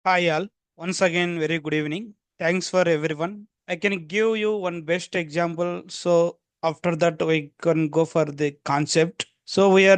Hi all. Once again, very good evening. Thanks for everyone. I can give you one best example. So after that, we can go for the concept. So we are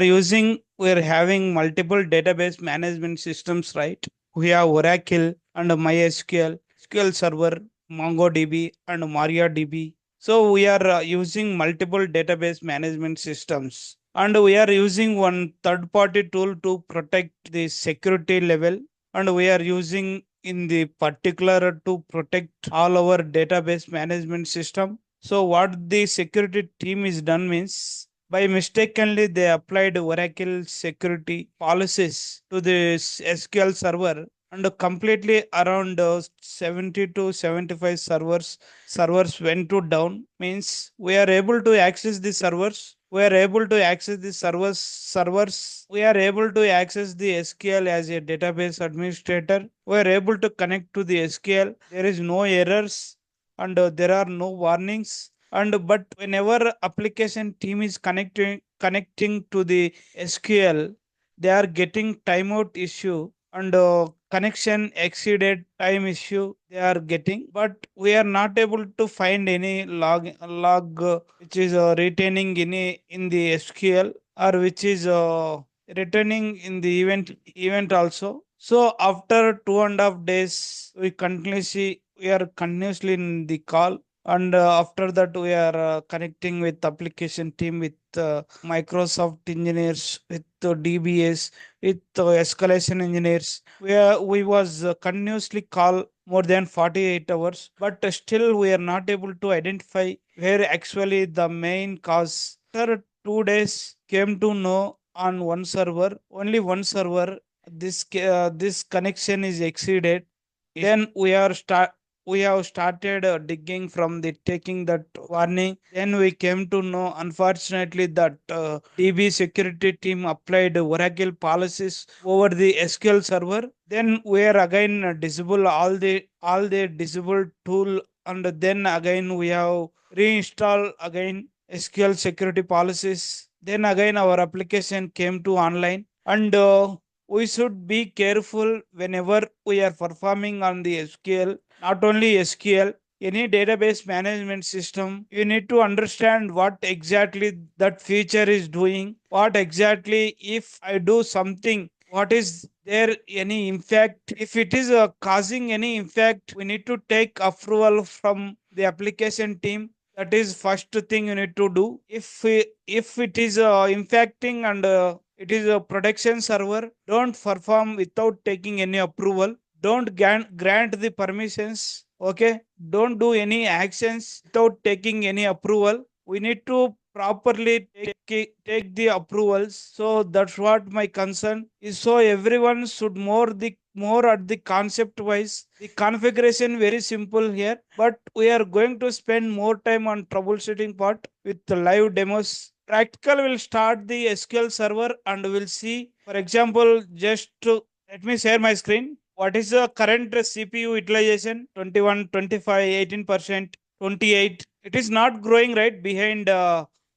having multiple database management systems, right? We have Oracle and MySQL, SQL Server, MongoDB, and MariaDB. So we are using multiple database management systems, and we are using one third-party tool to protect the security level, and we are using in the particular to protect all our database management system. So what the security team is done means, by mistakenly they applied Oracle security policies to the SQL server, and completely around 70 to 75 servers went to down. Means we are able to access the servers, we are able to access the SQL as a database administrator. We are able to connect to the SQL. There is no errors, and there are no warnings. And but whenever application team is connecting to the SQL, they are getting timeout issue, and connection exceeded time issue they are getting. But we are not able to find any log which is retaining in the SQL, or which is returning in the event also. So after 2.5 days, we are continuously in the call, and after that we are connecting with application team, with Microsoft engineers, with DBS, with escalation engineers. We was continuously call more than 48 hours, but still we are not able to identify where actually the main cause. After 2 days, came to know on one server, only one server, this connection is exceeded. Then we have started digging from the taking that warning. Then we came to know, unfortunately, that DB security team applied Oracle policies over the SQL server. Then we are again disable all the disabled tool, and then again we have reinstall again SQL security policies. Then again our application came to online, and we should be careful whenever we are performing on the SQL. Not only SQL, any database management system, you need to understand what exactly that feature is doing, what exactly if I do something, what is there any impact. If it is causing any impact, we need to take approval from the application team. That is first thing you need to do. If it is impacting, and it is a production server, don't perform without taking any approval. Don't grant the permissions. Okay, don't do any actions without taking any approval. We need to properly take the approvals. So that's what my concern is. So everyone should more at the concept wise. The configuration very simple here, but we are going to spend more time on troubleshooting part with the live demos. Practical will start the SQL server, and we'll see. For example, just to let me share my screen. What is the current CPU utilization? 21, 25, 18%, 28. It is not growing right behind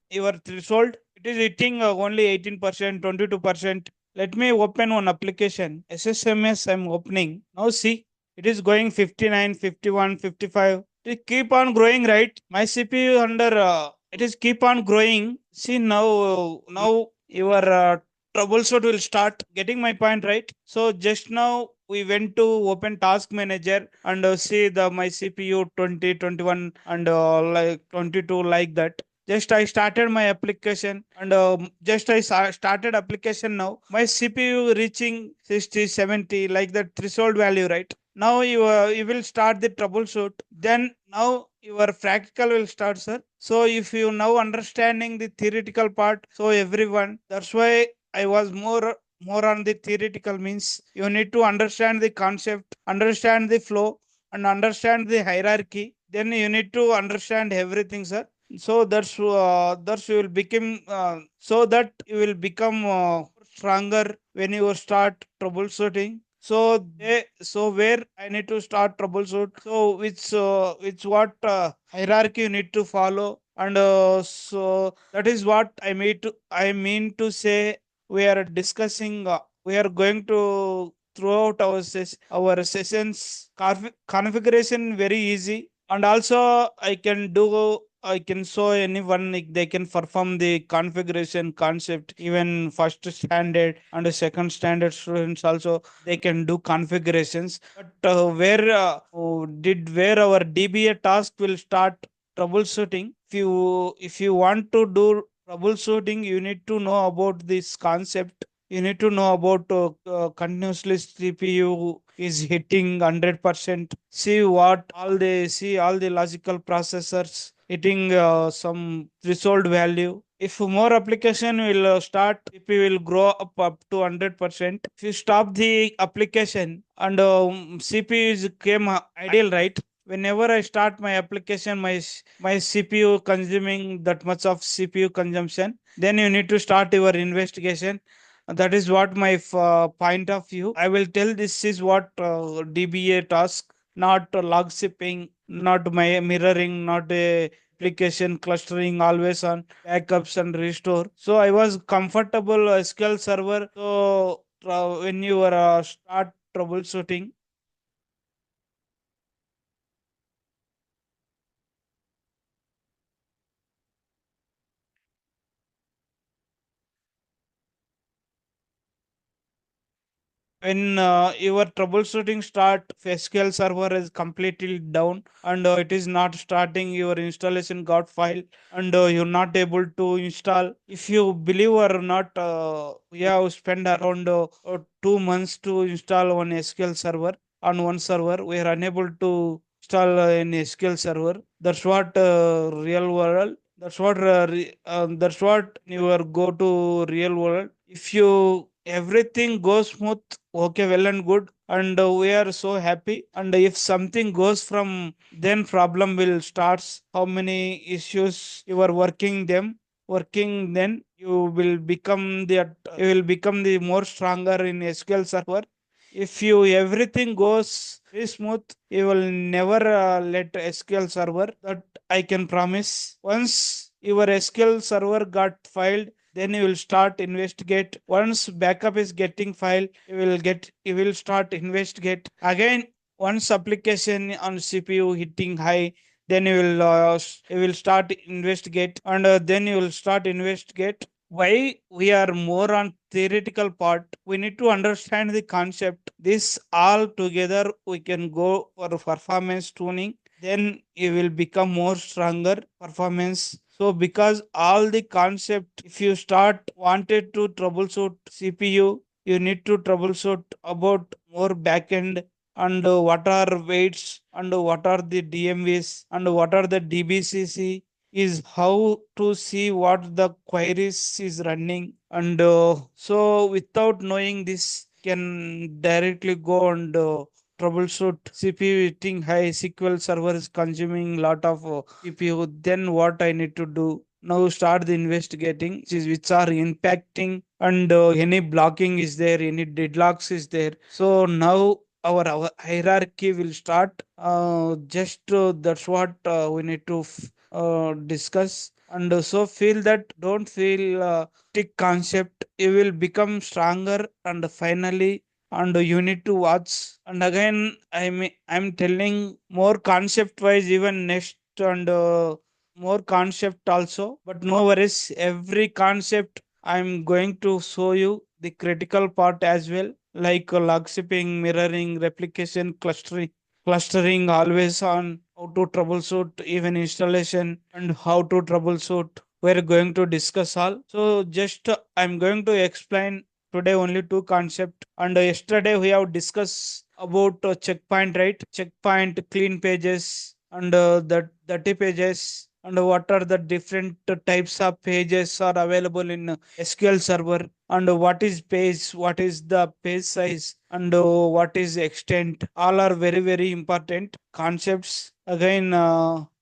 your threshold. It is hitting only 18%, 22%. Let me open one application. SSMS I'm opening. Now see, it is going 59, 51, 55. It keep on growing, right? My CPU under it is keep on growing. See now your troubleshoot will start. Getting my point, right? So just now we went to open task manager, and see the my CPU 20, 21, and like 22, like that. Just I started my application, and just I started application. Now my CPU reaching 60, 70, like that threshold value, right? Now you will start the troubleshoot. Then now your practical will start, sir. So if you now understanding the theoretical part, so everyone, that's why I was more on the theoretical. Means you need to understand the concept, understand the flow, and understand the hierarchy. Then you need to understand everything, sir. So that's you will become so that you will become stronger when you start troubleshooting. So where I need to start troubleshoot, so which what hierarchy you need to follow. And so that is what I mean to say. We are discussing, we are going to throughout our sessions. Configuration very easy, and also I can show anyone, like, they can perform the configuration concept. Even first standard and second standard students also, they can do configurations. But where our DBA task will start troubleshooting. If you want to do troubleshooting, you need to know about this concept. You need to know about continuously CPU is hitting 100%. See all the logical processors hitting some threshold value. If more application will start, CPU will grow up to 100%. If you stop the application and CPU is came ideal, right? Whenever I start my application, my CPU consuming that much of CPU consumption, then you need to start your investigation. That is what my point of view. I will tell this is what DBA task, not log shipping, not my mirroring, not a application clustering, always on backups and restore. So I was comfortable SQL Server. So when you are start troubleshooting, when your troubleshooting start, SQL Server is completely down, and it is not starting, your installation got file, and you're not able to install. If you believe or not, we have spent around 2 months to install one SQL Server. On one server we are unable to install an SQL Server. That's what real world. That's what your go to real world. If you everything goes smooth, okay, well and good, and we are so happy. And if something goes from, then problem will starts. How many issues you are working, then you will become the more stronger in SQL Server. If you everything goes very smooth, you will never let SQL Server. That I can promise. Once your SQL Server got filed, then you will start investigate. Once backup is getting filed, you will start investigate again. Once application on CPU hitting high, then you will start investigate, and then you will start investigate. Why we are more on theoretical part, we need to understand the concept. This all together we can go for performance tuning, then you will become more stronger performance. So because all the concept, if you start wanted to troubleshoot CPU, you need to troubleshoot about more backend, and what are weights, and what are the DMVs, and what are the DBCC, is how to see what the queries is running. And so without knowing this, can directly go and troubleshoot CPU hitting high, SQL Server is consuming lot of CPU. Then what I need to do? Now start the investigating, which are impacting, and any blocking is there, any deadlocks is there. So now our hierarchy will start. Just that's what we need to discuss. And so feel that, don't feel stick concept. You will become stronger, and finally, and you need to watch. And again, I'm telling more concept wise even next, and more concept also. But no worries, every concept I'm going to show you the critical part as well, like log shipping, mirroring, replication, clustering always on, how to troubleshoot even installation, and how to troubleshoot. We're going to discuss all. So just I'm going to explain today only two concept. And yesterday we have discussed about checkpoint, right? Checkpoint, clean pages, and the dirty pages, and what are the different types of pages are available in SQL Server, and what is page, what is the page size, and what is extent. All are very very important concepts. Again,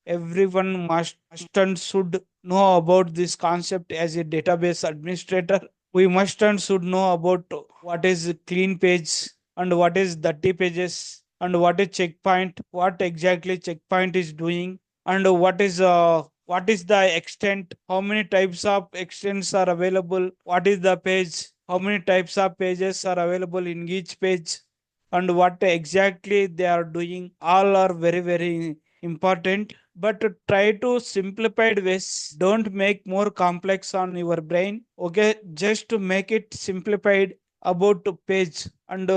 everyone must and should know about this concept. As a database administrator, we must and should know about what is clean page, and what is dirty pages, and what is checkpoint, what exactly checkpoint is doing, and what is the extent, how many types of extents are available, what is the page, how many types of pages are available in each page. and what exactly they are doing. All are very, very important. But try to simplified ways. Don't make more complex on your brain. Okay, just to make it simplified about the page, and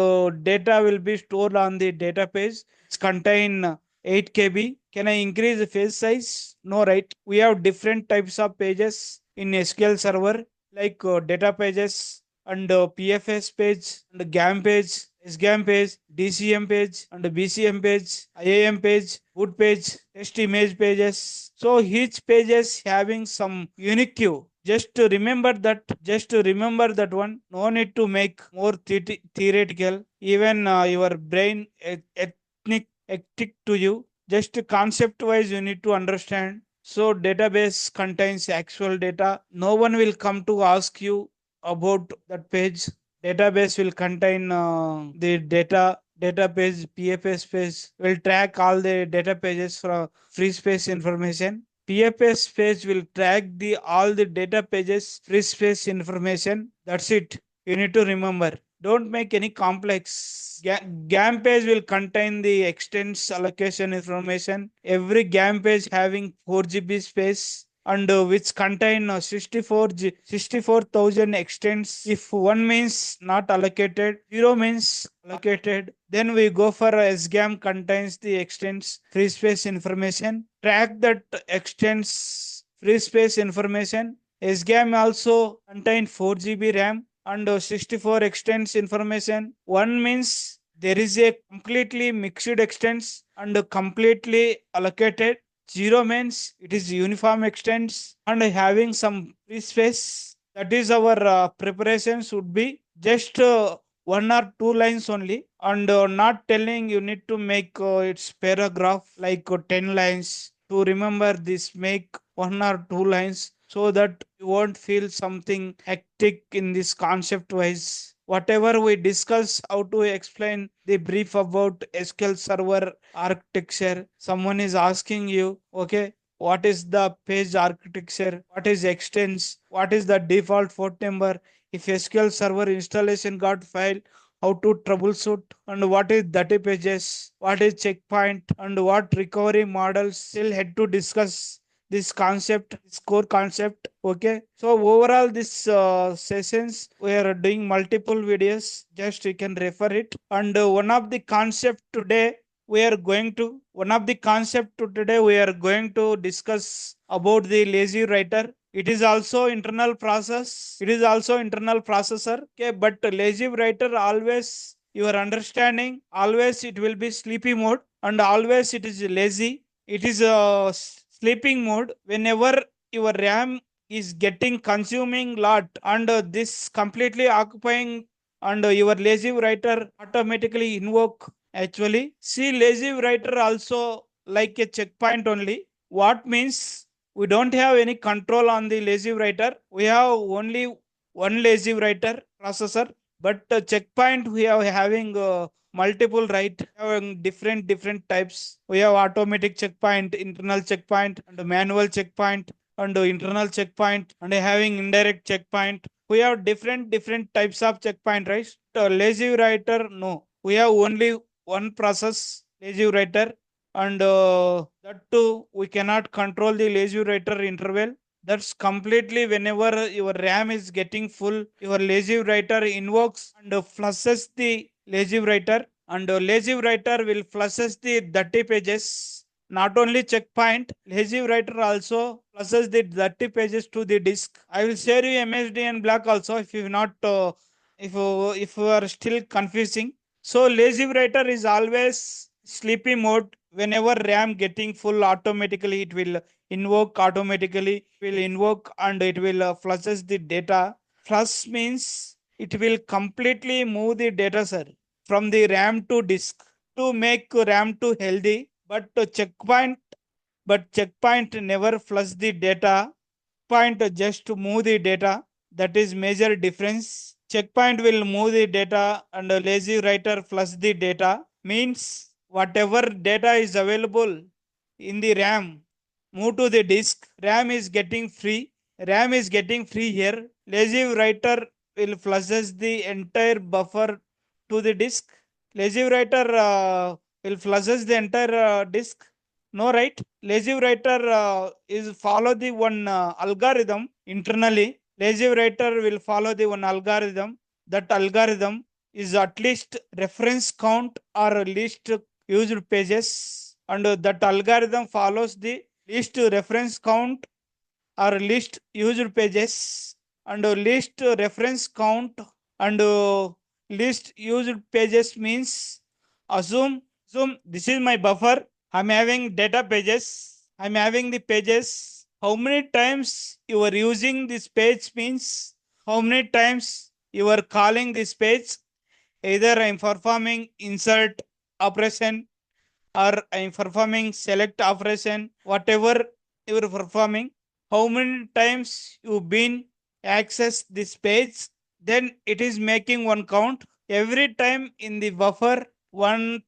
data will be stored on the data page. It's contain 8 KB. Can I increase the page size? No, right? We have different types of pages in SQL Server, like data pages and PFS page and GAM page, SGAM page, DCM page and BCM page, IAM page, boot page, test image pages. So each page is having some unique queue. Just to remember that one. No need to make more theoretical. Even your brain ethnic to you. Just concept wise, you need to understand. So database contains actual data. No one will come to ask you about that page. Database will contain the data page, PFS page will track all the data pages from free space information. PFS page will track the all the data pages free space information. That's it. You need to remember. Don't make any complex. GAM page will contain the extents allocation information. Every GAM page having 4 GB space, and which contain 64,000 extents. If 1 means not allocated, 0 means allocated, then we go for SGAM contains the extents free space information. Track that extents free space information. SGAM also contain 4 GB RAM and 64 extents information. 1 means there is a completely mixed extents and completely allocated. 0 means it is uniform extents and having some free space. That is our preparation should be just 1 or 2 lines only, and not telling you need to make its paragraph like 10 lines. To remember this, make 1 or 2 lines so that you won't feel something hectic in this concept wise. Whatever we discuss, how to explain the brief about SQL Server architecture. Someone is asking you, okay, what is the page architecture? What is extents? What is the default port number? If SQL Server installation got failed, how to troubleshoot, and what is dirty pages, what is checkpoint, and what recovery models. Still had to discuss this concept, this core concept. Okay, so overall this sessions we are doing multiple videos, just you can refer it. And one of the concept today we are going to one of the concept to today we are going to discuss about the lazy writer. It is also internal process, it is also internal processor. Okay, but lazy writer always, your understanding, always it will be sleepy mode, and always it is lazy. It is a sleeping mode whenever your RAM is getting consuming lot, and this completely occupying, and your lazy writer automatically invoke. Actually, see, lazy writer also like a checkpoint only. What means we don't have any control on the lazy writer. We have only one lazy writer processor, but checkpoint we are having multiple, right, having different types. We have automatic checkpoint, internal checkpoint, and manual checkpoint, and internal checkpoint, and having indirect checkpoint. We have different types of checkpoint, right? Lazy writer, no, we have only one process, lazy writer, and that too we cannot control the lazy writer interval. That's completely whenever your RAM is getting full, your lazy writer invokes and flushes the lazy writer, and lazy writer will flushes the dirty pages. Not only checkpoint, lazy writer also flushes the dirty pages to the disk. I will share you MSD and black also if you not if you are still confusing. So lazy writer is always sleepy mode. Whenever RAM getting full, automatically it will invoke, automatically will invoke, and it will flushes the data. Flush means it will completely move the data, sir, from the RAM to disk to make RAM to healthy. But checkpoint never flush the data. Point just to move the data. That is major difference. Checkpoint will move the data, and a lazy writer flush the data. Means whatever data is available in the RAM, move to the disk. RAM is getting free. RAM is getting free here. Lazy writer will flushes the entire buffer to the disk. Lazy writer will flushes the entire disk? No, right? Lazy writer is follow the one algorithm internally. Lazy writer will follow the one algorithm. That algorithm is at least reference count or least used pages, and that algorithm follows the least reference count or least used pages, and least reference count and least used pages means assume this is my buffer. I'm having data pages. I'm having the pages. How many times you are using this page means how many times you are calling this page. Either I'm performing insert operation or I'm performing select operation, whatever you are performing, how many times you've been access this page, then it is making one count. Every time in the buffer, one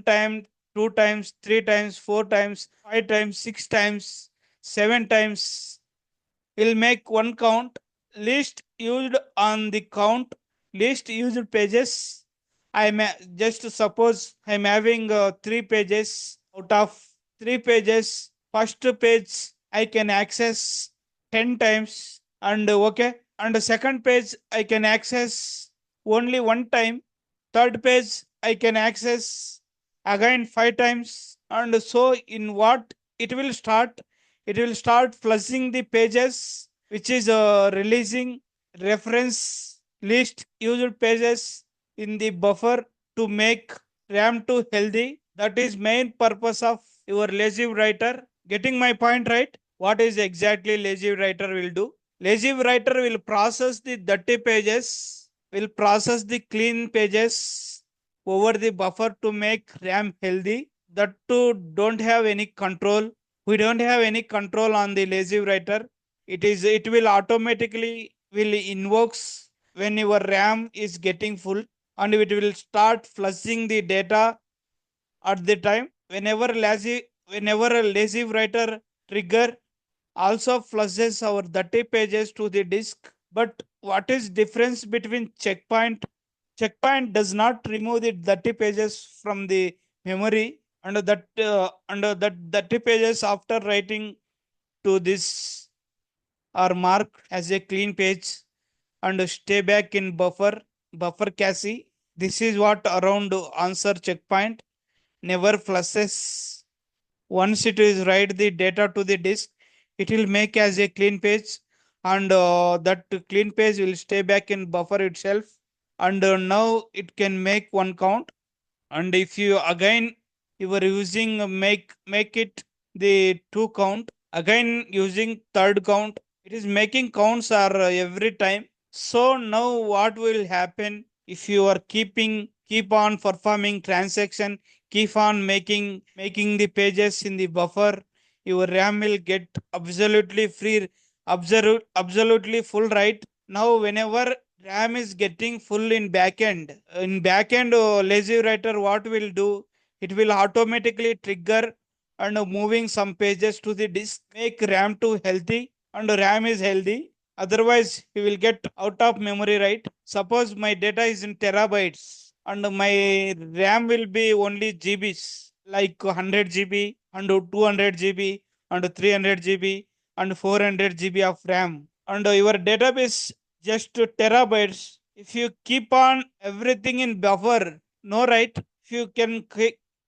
time, two times, three times, four times, five times, six times, seven times, will make one count. Least used on the count, least used pages. Just suppose I'm having three pages. Out of three pages, first page I can access 10 times, and okay, and the second page I can access only one time. Third page I can access again five times, and so in what it will start, it will start flushing the pages, which is releasing reference list used pages in the buffer to make RAM too healthy. That is main purpose of your lazy writer. Getting my point right? What is exactly lazy writer will do? Lazy writer will process the dirty pages, will process the clean pages over the buffer to make RAM healthy. That too don't have any control. We don't have any control on the lazy writer. It will automatically will invokes when your RAM is getting full, and it will start flushing the data at the time. Whenever a lazy writer trigger also flushes our dirty pages to the disk. But what is difference between checkpoint? Checkpoint does not remove the dirty pages from the memory, under that dirty pages after writing to this are marked as a clean page and stay back in buffer cache. This is what around answer checkpoint never flushes. Once it is write the data to the disk, it will make as a clean page, and that clean page will stay back in buffer itself, and now it can make one count. And if you again you were using make it the two count, again using third count, it is making counts are every time. So now what will happen if you are keep on performing transaction, keep on making the pages in the buffer, your RAM will get absolutely free, absolutely full, right? Now whenever RAM is getting full in backend, lazy writer what will do? It will automatically trigger and moving some pages to the disk, make RAM too healthy, and RAM is healthy. Otherwise, you will get out of memory, right? Suppose my data is in terabytes and my RAM will be only GBs, like 100 GB and 200 GB and 300 GB and 400 GB of RAM. And your database just terabytes. If you keep on everything in buffer, no, right? If you can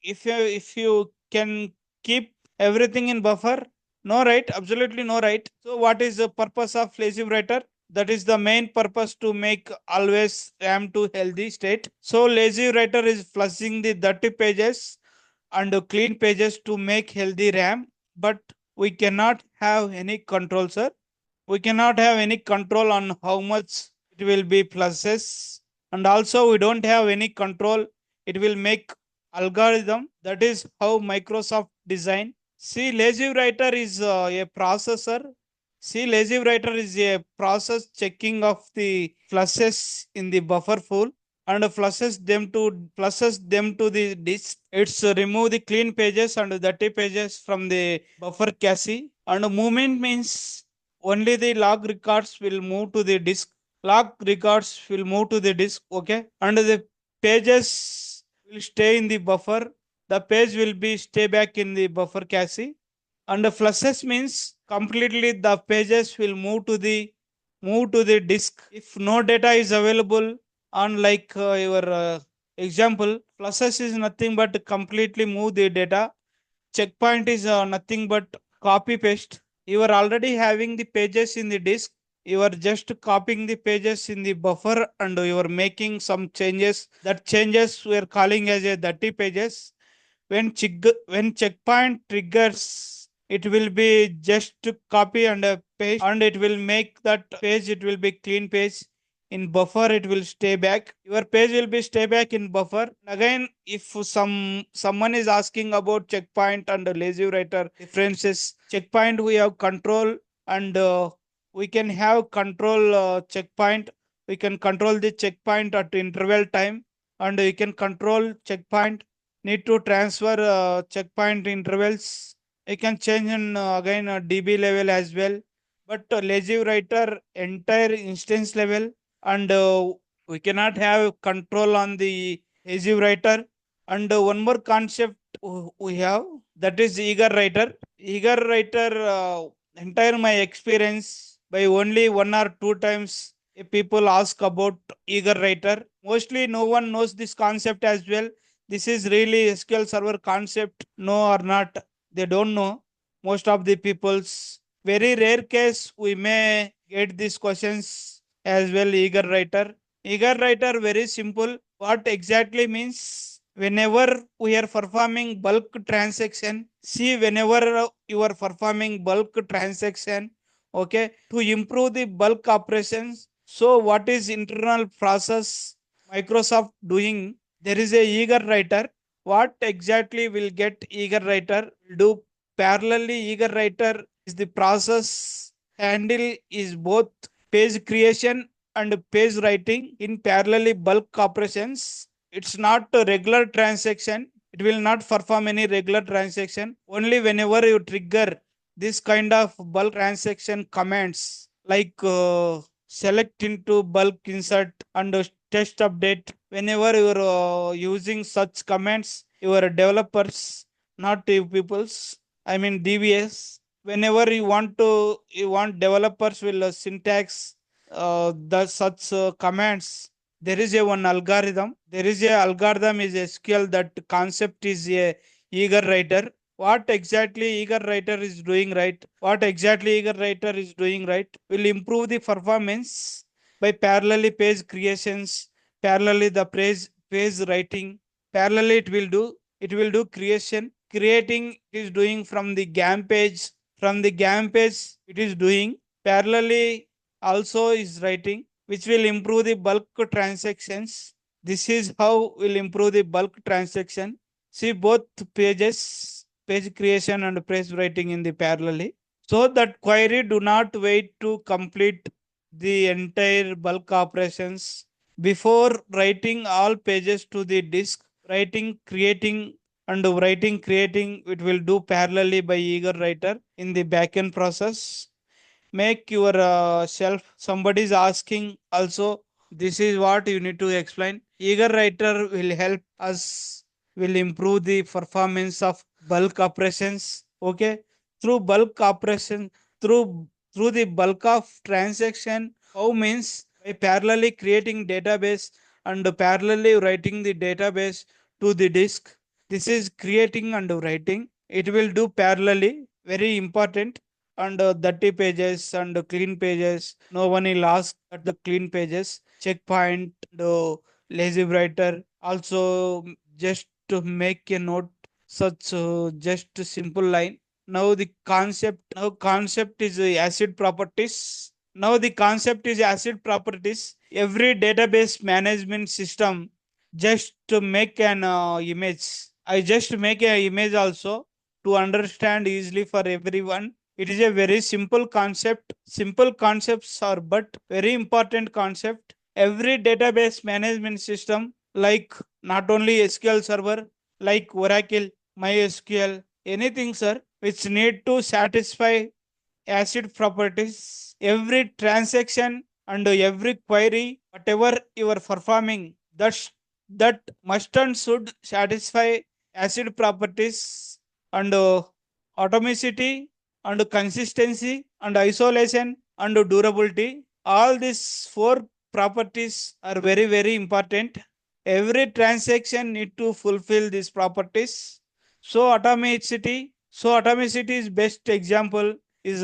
if you can keep everything in buffer, no, right? Absolutely no, right? So what is the purpose of lazy writer? That is the main purpose to make always RAM to healthy state. So lazy writer is flushing the dirty pages and clean pages to make healthy RAM, but we cannot have any control, sir. We cannot have any control on how much it will be flushes, and also we don't have any control. It will make algorithm. That is how Microsoft design. See, lazy writer is a processor. See, lazy writer is a process checking of the flushes in the buffer pool and flushes them to the disk. It's remove the clean pages and dirty pages from the buffer cache. And movement means only the log records will move to the disk. Okay, and the pages will stay in the buffer. The page will be stay back in the buffer cache. And the flushes means completely the pages will move to the disk. If no data is available on like your example, flushes is nothing but completely move the data. Checkpoint is nothing but copy paste. You are already having the pages in the disk. You are just copying the pages in the buffer and you are making some changes. That changes we are calling as a dirty pages. When checkpoint triggers, it will be just to copy and paste, and it will make that page, it will be clean page. In buffer it will stay back, your page will be stay back in buffer. Again, if someone is asking about checkpoint and lazy writer differences, checkpoint we have control, and we can have control checkpoint. We can control the checkpoint at interval time, and we can control checkpoint need to transfer checkpoint intervals. You can change in again db level as well, but lazy writer entire instance level, and we cannot have control on the lazy writer. And one more concept we have, that is eager writer. Entire my experience, by only one or two times if people ask about eager writer, mostly no one knows this concept as well. This is really SQL Server concept, no or not, they don't know. Most of the people's very rare case we may get these questions as well. Eager writer very simple. What exactly means, whenever we are performing bulk transaction, see, whenever you are performing bulk transaction, okay, to improve the bulk operations, so what is internal process Microsoft doing, there is a eager writer. What exactly will get eager writer do parallelly? Eager writer is the process handle is both page creation and page writing in parallelly bulk operations. It's not a regular transaction, it will not perform any regular transaction. Only whenever you trigger this kind of bulk transaction commands, like select into bulk insert and test update, whenever you are using such commands, your developers, not you peoples, I mean DBS, whenever you want developers will syntax the such commands, there is a one algorithm, there is a algorithm is SQL, that concept is a eager writer. What exactly eager writer is doing right, what exactly eager writer is doing right will improve the performance by parallelly page creations, parallelly the page writing, parallelly it will do creation, creating is doing from the gam page, from the gam page it is doing parallelly also is writing, which will improve the bulk transactions. This is how will improve the bulk transaction. See both pages, page creation and page writing in the parallelly. So that query do not wait to complete the entire bulk operations before writing all pages to the disk. Writing, creating, and writing, creating, it will do parallelly by eager writer in the backend process. Make your self, somebody is asking also, this is what you need to explain. Eager writer will help us, will improve the performance of bulk operations, okay, through bulk operation, through the bulk of transaction. How means, by parallelly creating database and parallelly writing the database to the disk. This is creating and writing, it will do parallelly, very important. And dirty pages and clean pages, no one will ask at the clean pages. Checkpoint, the lazy writer also, just to make a note, such just a simple line. Now concept is acid properties. Now the concept is acid properties. Every database management system just to make an image, I just make an image also to understand easily for everyone. It is a very simple concept. Simple concepts are but very important concept. Every database management system, like not only SQL Server, like Oracle, MySQL, anything, sir, which need to satisfy acid properties. Every transaction and every query, whatever you are performing, that's that must and should satisfy acid properties and atomicity and consistency and isolation and durability. All these four properties are very very important. Every transaction need to fulfill these properties. So atomicity is best example is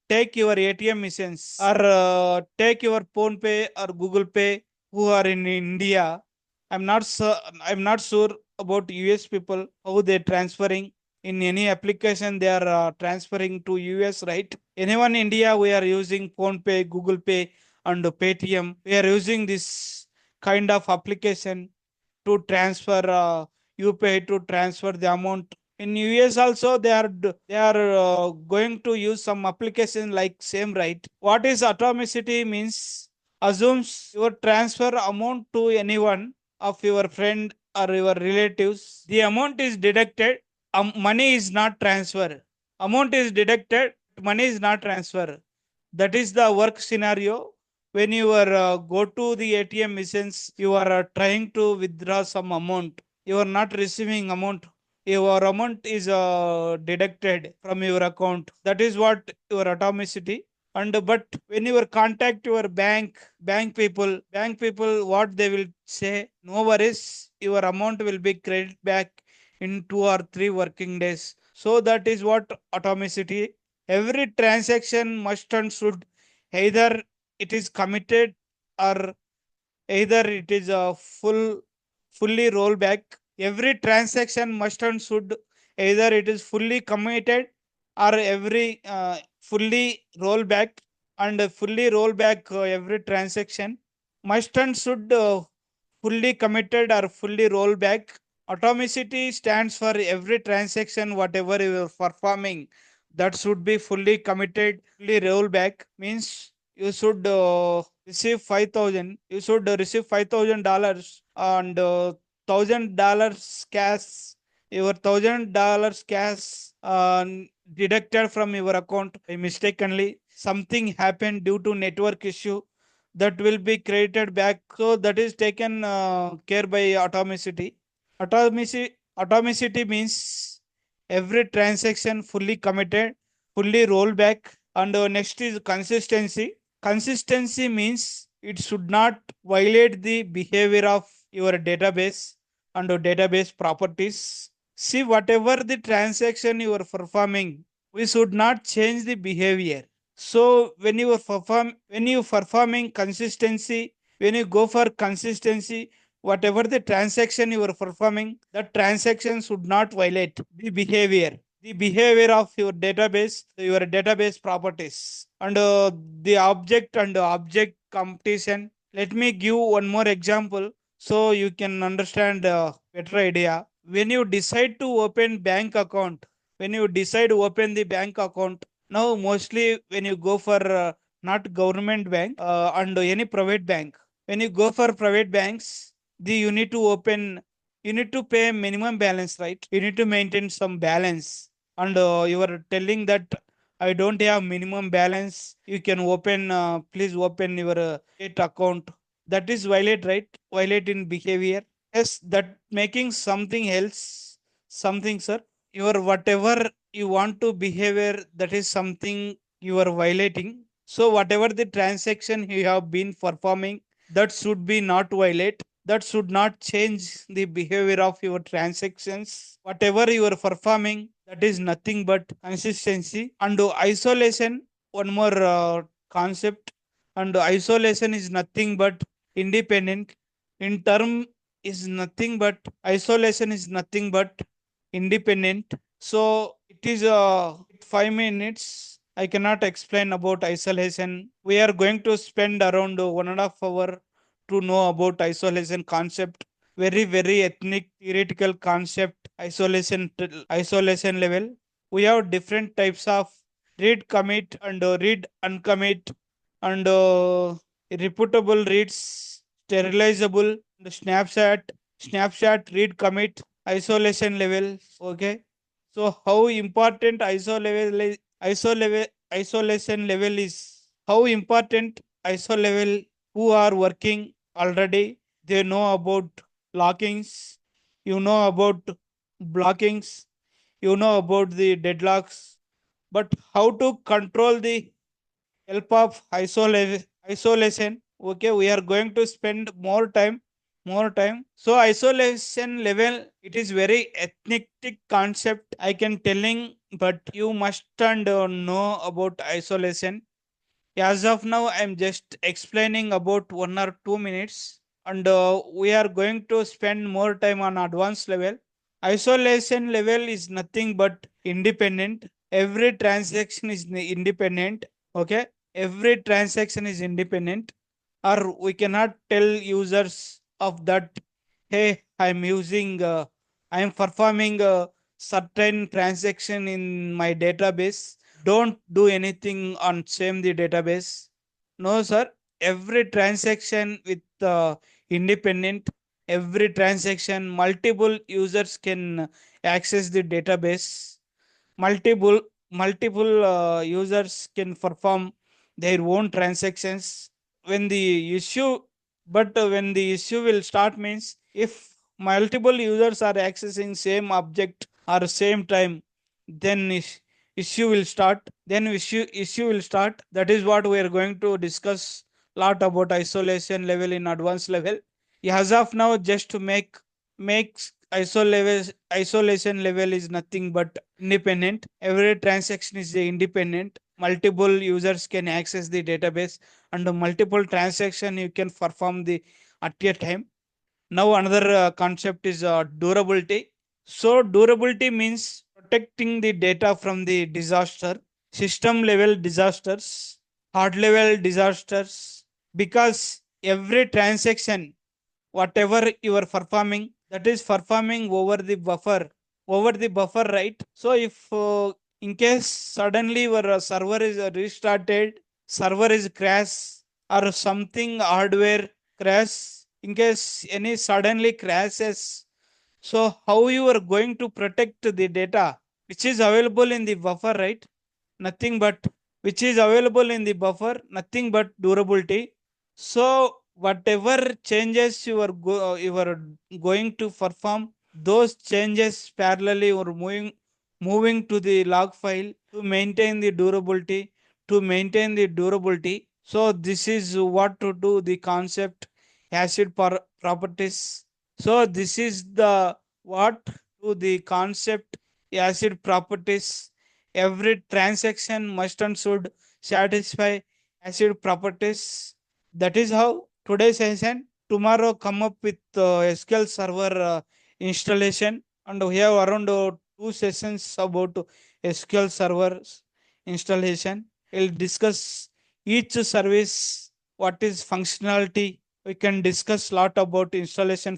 take your ATM machines or take your phone pay or Google Pay who are in India. I'm not sure about US people how they transferring in any application they are transferring to US, right? Anyone in India we are using phone pay, Google Pay and Paytm. We are using this kind of application to transfer UPI to transfer the amount. In US also they are going to use some application like same, right? What is atomicity means assumes your transfer amount to anyone of your friend or your relatives. The amount is deducted. Money is not transfer. Amount is deducted. Money is not transfer. That is the work scenario. When you are go to the ATM machines, you are trying to withdraw some amount. You are not receiving amount. Your amount is deducted from your account. That is what your atomicity. And but when you contact your bank people, what they will say? No worries, your amount will be credited back in 2 or 3 working days. So that is what atomicity. Every transaction must and should either it is committed or either it is a fully rollback. Every transaction must and should either it is fully committed or every fully rollback and fully rollback every transaction must and should fully committed or fully rollback. Atomicity stands for every transaction whatever you are performing that should be fully committed, fully rollback means you should receive 5,000. You should receive $5,000 and $1,000 cash. Your $1,000 cash deducted from your account by mistakenly. Something happened due to network issue that will be credited back. So that is taken care by atomicity. Atomicity means every transaction fully committed, fully rollback, and next is consistency. Consistency means it should not violate the behavior of your database and database properties. See, whatever the transaction you are performing, we should not change the behavior. So when you performing consistency, when you go for consistency, whatever the transaction you are performing, that transaction should not violate the behavior of your database properties, and the object and object competition. Let me give one more example so you can understand better idea. When you decide to open bank account, when you decide to open the bank account, now mostly when you go for not government bank and any private bank, when you go for private banks, the you need to pay minimum balance, right? You need to maintain some balance, and you are telling that I don't have minimum balance. You can open, please open your state account. That is violate, right? Violate in behavior. Yes, that making something else, something, sir. Your whatever you want to behavior, that is something you are violating. So whatever the transaction you have been performing, that should be not violate. That should not change the behavior of your transactions. Whatever you are performing, that is nothing but consistency and isolation. One more concept, and isolation is nothing but independent. In term is nothing but isolation is nothing but independent. So it is 5 minutes. I cannot explain about isolation. We are going to spend around 1.5 hours to know about isolation concept. Very very ethnic theoretical concept. Isolation level. We have different types of read commit and read uncommit and reputable reads, sterilizable, the snapshot read commit, isolation level. Okay. So how important isolation level is? How important ISO level who are working already? They know about. lockings, you know about blockings, you know about the deadlocks, but how to control the help of isolation. Okay, we are going to spend more time. So isolation level, it is very ethnic concept, I can telling, but you must and know about isolation. As of now, I'm just explaining about 1 or 2 minutes, and we are going to spend more time on advanced level. Isolation level is nothing but independent. Every transaction is independent. Okay, every transaction is independent, or we cannot tell users of that. Hey, I'm performing a certain transaction in my database, don't do anything on same the database. No sir, every transaction with independent, every transaction multiple users can access the database, multiple users can perform their own transactions. When the issue when the issue will start means, if multiple users are accessing same object or same time, then issue will start, that is what we are going to discuss lot about isolation level in advanced level. As of now, just to makes isolation level is nothing but independent. Every transaction is independent. Multiple users can access the database, and multiple transaction you can perform the at a time. Now another concept is durability. So durability means protecting the data from the disaster, system level disasters, hard level disasters, because every transaction whatever you are performing, that is performing over the buffer, right? So if in case suddenly your server is restarted, server is crash, or something hardware crash, in case any suddenly crashes, so how you are going to protect the data which is available in the buffer, right? Nothing but which is available in the buffer, nothing but durability. So whatever changes you are going to perform, those changes parallelly or moving to the log file to maintain the durability, so this is what to do the concept properties. So this is the what to the concept acid properties. Every transaction must and should satisfy acid properties. That is how today's session. Tomorrow come up with SQL Server installation, and we have around 2 sessions about SQL Server installation. We'll discuss each service, what is functionality. We can discuss lot about installation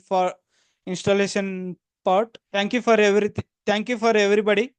part. Thank you for everything. Thank you for everybody.